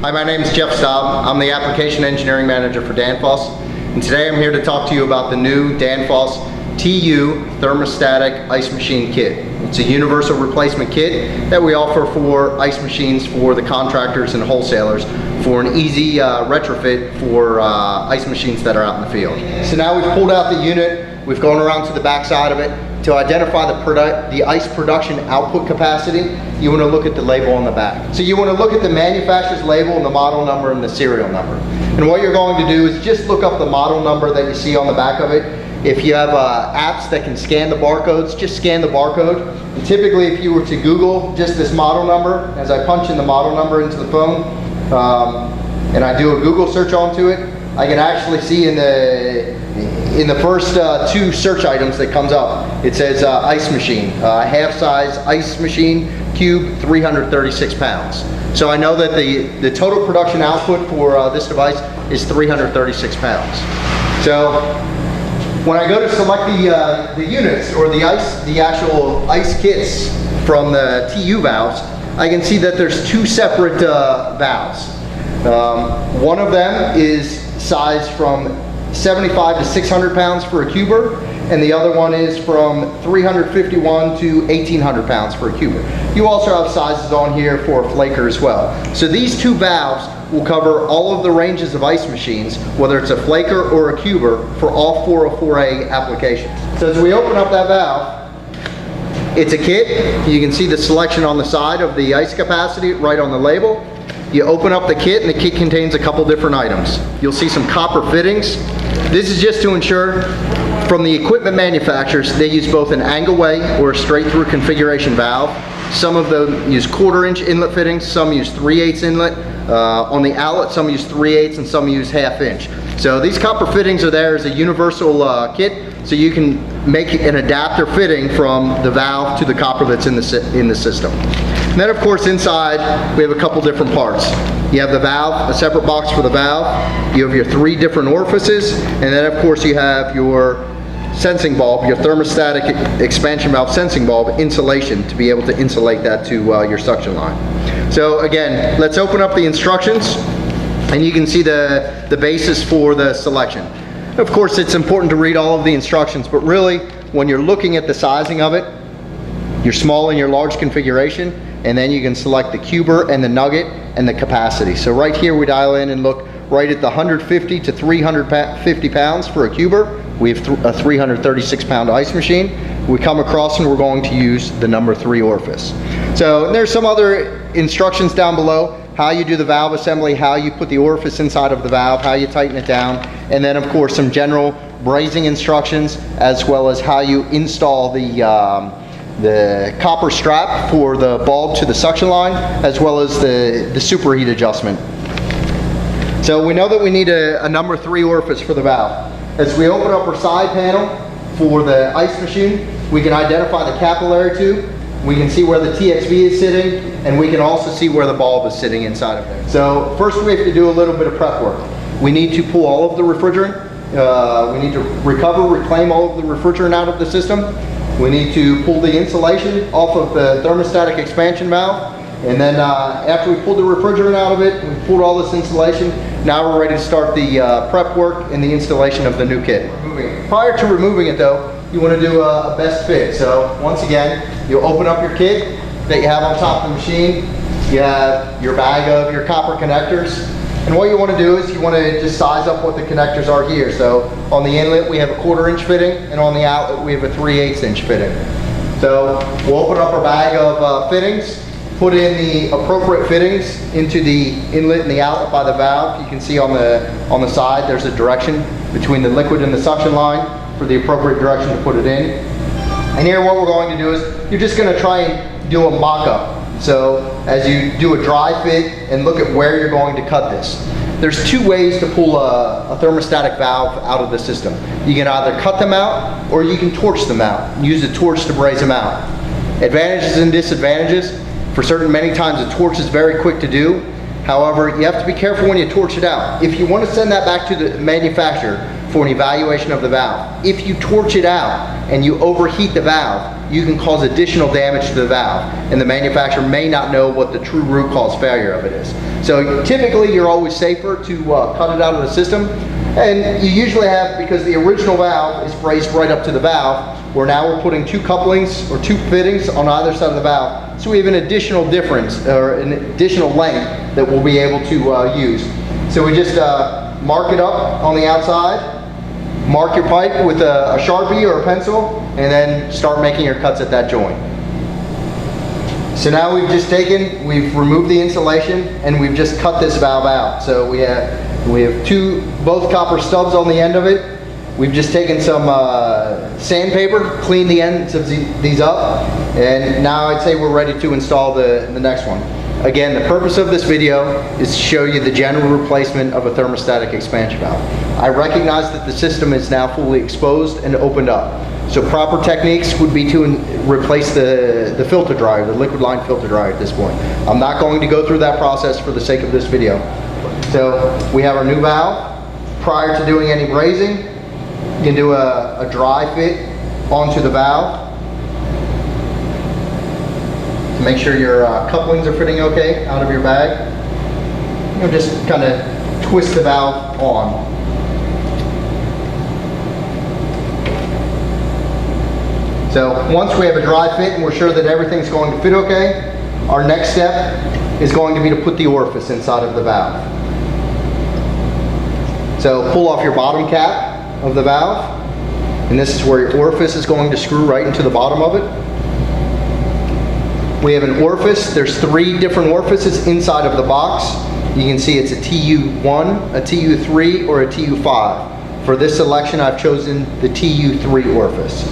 Hi, my name is Jeff Staub. I'm the Application Engineering Manager for Danfoss, and today I'm here to talk to you about the new Danfoss TU Thermostatic Ice Machine Kit. It's a universal replacement kit that we offer for ice machines for the contractors and wholesalers for an easy retrofit for ice machines that are out in the field. So now we've pulled out the unit, we've gone around to the back side of it. To identify the ice production output capacity, you want to look at the label on the back. So you want to look at the manufacturer's label and the model number and the serial number. And what you're going to do is just look up the model number that you see on the back of it. If you have apps that can scan the barcodes, just scan the barcode. And typically if you were to Google just this model number, as I punch in the model number into the phone, and I do a Google search onto it, I can actually see in the first two search items that comes up, it says ice machine, half-size ice machine, cube, 336 pounds. So I know that the total production output for this device is 336 pounds. So when I go to select the units or the actual ice kits from the TU valves, I can see that there's two separate valves. One of them is sized from 75 to 600 pounds for a cuber, and the other one is from 351 to 1800 pounds for a cuber. You also have sizes on here for a flaker as well. So these two valves will cover all of the ranges of ice machines, whether it's a flaker or a cuber, for all 404A applications. So as we open up that valve, it's a kit. You can see the selection on the side of the ice capacity right on the label. You open up the kit and the kit contains a couple different items. You'll see some copper fittings. This is just to ensure from the equipment manufacturers, they use both an angle way or a straight through configuration valve. Some of them use 1/4 inch inlet fittings, some use 3/8 inlet. On the outlet, some use 3/8 and some use 1/2 inch. So these copper fittings are there as a universal kit, so you can make an adapter fitting from the valve to the copper that's in the system. And then of course inside we have a couple different parts. You have the valve, a separate box for the valve. You have your 3 different orifices, and then of course you have your sensing bulb, your thermostatic expansion valve sensing bulb insulation to be able to insulate that to your suction line. So again, let's open up the instructions and you can see the basis for the selection. Of course it's important to read all of the instructions, but really when you're looking at the sizing of it, your small and your large configuration, and then you can select the cuber and the nugget and the capacity. So right here we dial in and look right at the 150 to 350 pounds for a cuber. We have a 336 pound ice machine. We come across and we're going to use the number 3 orifice. So there's some other instructions down below, how you do the valve assembly, how you put the orifice inside of the valve, how you tighten it down, and then of course some general brazing instructions, as well as how you install the copper strap for the bulb to the suction line, as well as the superheat adjustment. So we know that we need a number 3 orifice for the valve. As we open up our side panel for the ice machine, we can identify the capillary tube, we can see where the TXV is sitting, and we can also see where the bulb is sitting inside of there. So first we have to do a little bit of prep work. We need to pull all of the refrigerant. We need to reclaim all of the refrigerant out of the system. We need to pull the insulation off of the thermostatic expansion valve. And then after we pulled the refrigerant out of it, we pulled all this insulation, now we're ready to start the prep work and the installation of the new kit. Prior to removing it though, you want to do a best fit. So once again, you open up your kit that you have on top of the machine. You have your bag of your copper connectors. And what you want to do is you want to just size up what the connectors are here. So on the inlet we have a 1/4 inch fitting, and on the outlet we have a 3/8 inch fitting. So we'll open up our bag of fittings, put in the appropriate fittings into the inlet and the outlet by the valve. You can see on the side there's a direction between the liquid and the suction line for the appropriate direction to put it in. And here what we're going to do is you're just going to try and do a mock-up. So as you do a dry fit and look at where you're going to cut this. There's 2 ways to pull a thermostatic valve out of the system. You can either cut them out or you can torch them out. Use a torch to braze them out. Advantages and disadvantages. For certain, many times a torch is very quick to do. However, you have to be careful when you torch it out. If you want to send that back to the manufacturer for an evaluation of the valve. If you torch it out and you overheat the valve, you can cause additional damage to the valve, and the manufacturer may not know what the true root cause failure of it is. So typically you're always safer to cut it out of the system, and you usually have, because the original valve is raised right up to the valve, where now we're putting two couplings or two fittings on either side of the valve, so we have an additional difference or an additional length that we'll be able to use. So we just mark it up on the outside, mark your pipe with a Sharpie or a pencil, and then start making your cuts at that joint. So now we've removed the insulation and we've just cut this valve out. So we have both copper stubs on the end of it. We've just taken some sandpaper, cleaned the ends of these up, and now I'd say we're ready to install the next one. Again, the purpose of this video is to show you the general replacement of a thermostatic expansion valve. I recognize that the system is now fully exposed and opened up. So proper techniques would be to replace the filter dryer, the liquid line filter dryer at this point. I'm not going to go through that process for the sake of this video. So we have our new valve. Prior to doing any brazing, you can do a dry fit onto the valve to make sure your couplings are fitting okay out of your bag. You'll just kind of twist the valve on. So once we have a dry fit and we're sure that everything's going to fit okay, our next step is going to be to put the orifice inside of the valve. So pull off your bottom cap of the valve, and this is where your orifice is going to screw right into the bottom of it. We have an orifice. There's 3 different orifices inside of the box. You can see it's a TU1, a TU3, or a TU5. For this selection, I've chosen the TU3 orifice.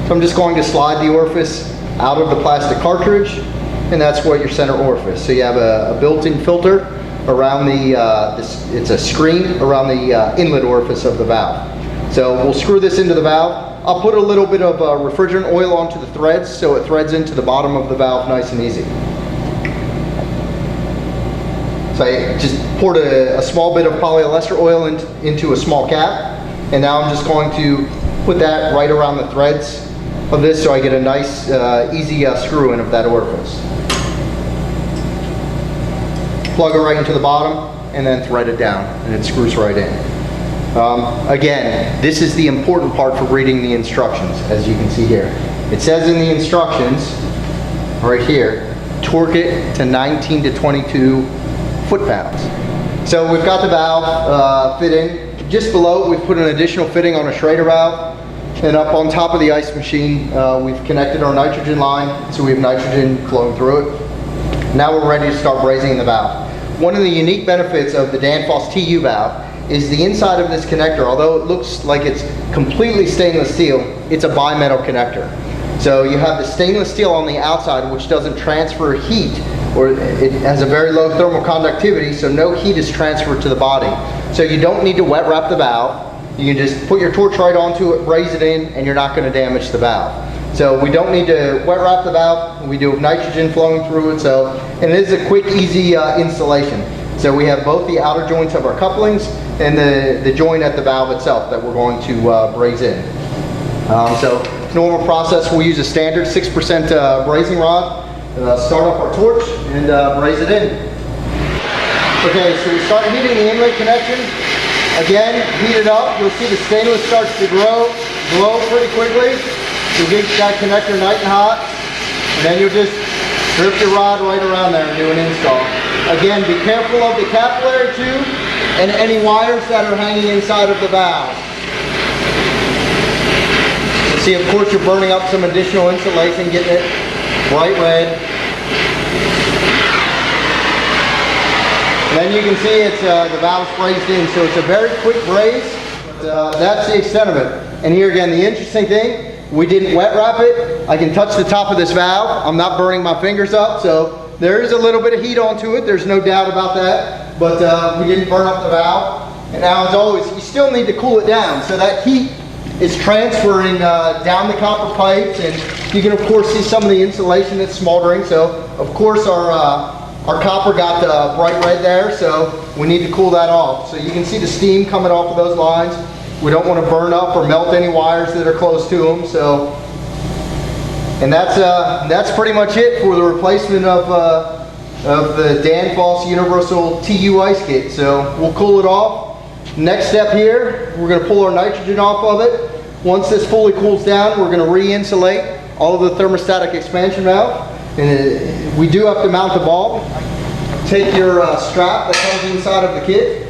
So I'm just going to slide the orifice out of the plastic cartridge, and that's what your center orifice. So you have a built-in filter around it's a screen around the inlet orifice of the valve. So we'll screw this into the valve. I'll put a little bit of refrigerant oil onto the threads so it threads into the bottom of the valve nice and easy. So I just poured a small bit of polyester oil into a small cap, and now I'm just going to put that right around the threads of this so I get a nice easy screw in of that orifice. Plug it right into the bottom and then thread it down, and it screws right in. Again, this is the important part for reading the instructions, as you can see here. It says in the instructions, right here, torque it to 19 to 22 foot-pounds. So we've got the valve fit in. Just below, we've put an additional fitting on a Schrader valve. And up on top of the ice machine, we've connected our nitrogen line, so we have nitrogen flowing through it. Now we're ready to start brazing the valve. One of the unique benefits of the Danfoss TU valve is the inside of this connector. Although it looks like it's completely stainless steel, it's a bimetal connector. So you have the stainless steel on the outside, which doesn't transfer heat, or it has a very low thermal conductivity, so no heat is transferred to the body. So you don't need to wet wrap the valve. You can just put your torch right onto it, braze it in, and you're not going to damage the valve. So we don't need to wet wrap the valve. We do have nitrogen flowing through it, and it is a quick, easy installation. So we have both the outer joints of our couplings and the joint at the valve itself that we're going to braze in. So normal process, we'll use a standard 6% brazing rod. Start up our torch and braze it in. Okay, so we start heating the inlet connection. Again, heat it up. You'll see the stainless starts to glow pretty quickly. You'll get that connector nice and hot, and then you'll just strip your rod right around there and do an install. Again, be careful of the capillary tube and any wires that are hanging inside of the valve. See, of course, you're burning up some additional insulation, getting it bright red. And then you can see it's the valve's brazed in, so it's a very quick braze. But, that's the extent of it. And here again, the interesting thing, we didn't wet wrap it. I can touch the top of this valve. I'm not burning my fingers up, so there is a little bit of heat onto it. There's no doubt about that. But we didn't burn up the valve. And now, as always, you still need to cool it down. So that heat is transferring down the copper pipes, and you can, of course, see some of the insulation that's smoldering. So, of course, our copper got bright red there, so we need to cool that off. So you can see the steam coming off of those lines. We don't want to burn up or melt any wires that are close to them. So, and that's pretty much it for the replacement of the Danfoss Universal TU Ice Kit. So we'll cool it off. Next step here, we're going to pull our nitrogen off of it. Once this fully cools down, we're going to re-insulate all of the thermostatic expansion valve. And we do have to mount the bulb. Take your strap that comes inside of the kit.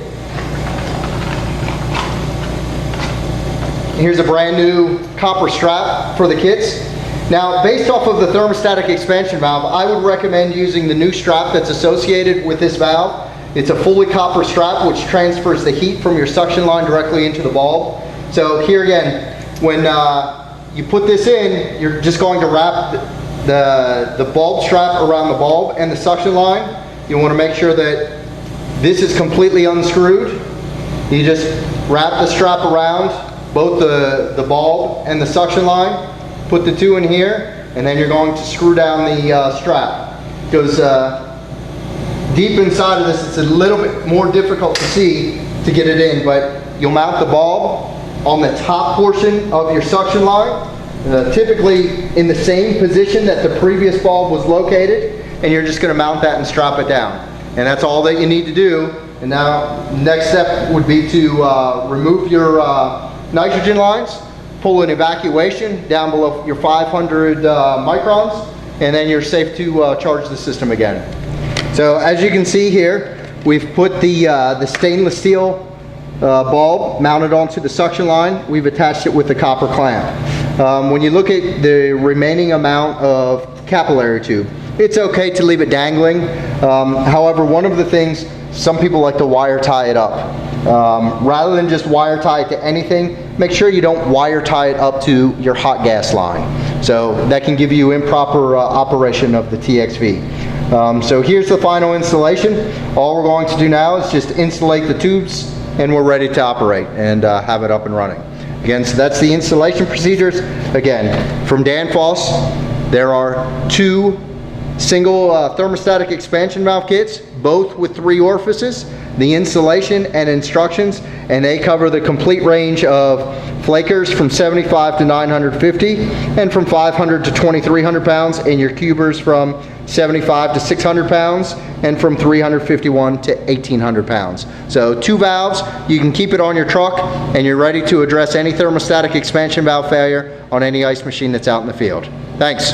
Here's a brand new copper strap for the kits. Now, based off of the thermostatic expansion valve, I would recommend using the new strap that's associated with this valve. It's a fully copper strap which transfers the heat from your suction line directly into the bulb. So here again, when you put this in, you're just going to wrap the bulb strap around the bulb and the suction line. You want to make sure that this is completely unscrewed. You just wrap the strap around both the bulb and the suction line, put the two in here, and then you're going to screw down the strap. It goes deep inside of this. It's a little bit more difficult to see to get it in, but you'll mount the bulb on the top portion of your suction line, typically in the same position that the previous bulb was located, and you're just going to mount that and strap it down. And that's all that you need to do. And now, next step would be to remove your nitrogen lines, pull an evacuation down below your 500 microns, and then you're safe to charge the system again. So as you can see here, we've put the stainless steel bulb mounted onto the suction line. We've attached it with the copper clamp. When you look at the remaining amount of capillary tube, it's okay to leave it dangling. However, one of the things, some people like to wire tie it up. Rather than just wire tie it to anything, make sure you don't wire tie it up to your hot gas line. So that can give you improper operation of the TXV. So here's the final installation. All we're going to do now is just insulate the tubes, and we're ready to operate and have it up and running. Again, so that's the installation procedures. Again, from Danfoss, there are two single thermostatic expansion valve kits, both with 3 orifices, the installation and instructions, and they cover the complete range of flakers from 75 to 950 and from 500 to 2300 pounds, and your cubers from 75 to 600 pounds and from 351 to 1800 pounds. So 2 valves, you can keep it on your truck, and you're ready to address any thermostatic expansion valve failure on any ice machine that's out in the field. Thanks.